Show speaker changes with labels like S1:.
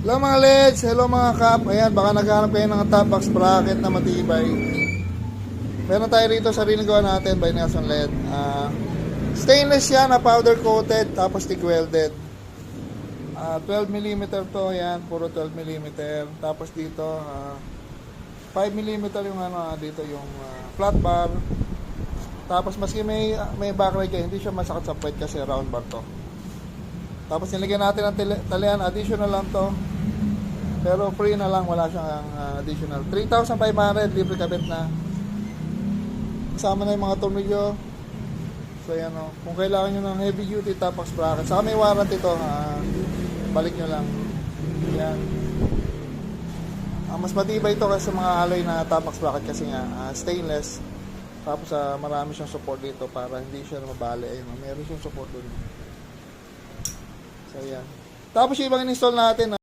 S1: Hello mga Leds, hello mga Kap. Ayan, baka naghanap kayo ng top box bracket na matibay. Meron tayo rito sa gawa natin by Nelson LED. Stainless yan na powder coated tapos TIG welded. 12mm to, yan, puro 12mm. Tapos dito 5mm yung dito yung flat bar. Tapos maski may backlight kayo, hindi siya masakit sa puwet kasi round bar to. Tapos nilagyan natin ng talian, additional lang to. Pero free na lang, wala siyang additional. 3,500 libre kabit na. Kasama na yung mga tornilyo. So yan o. Kung kailangan nyo ng heavy duty top box bracket, saka may warranty to, balik nyo lang. Yan. Mas matibay ito kasi sa mga alloy na top box bracket kasi nga stainless. Tapos marami siyang support dito para hindi siya mabali. Ayun, meron siyang support dun. So yan. Tapos yung ibang in-install natin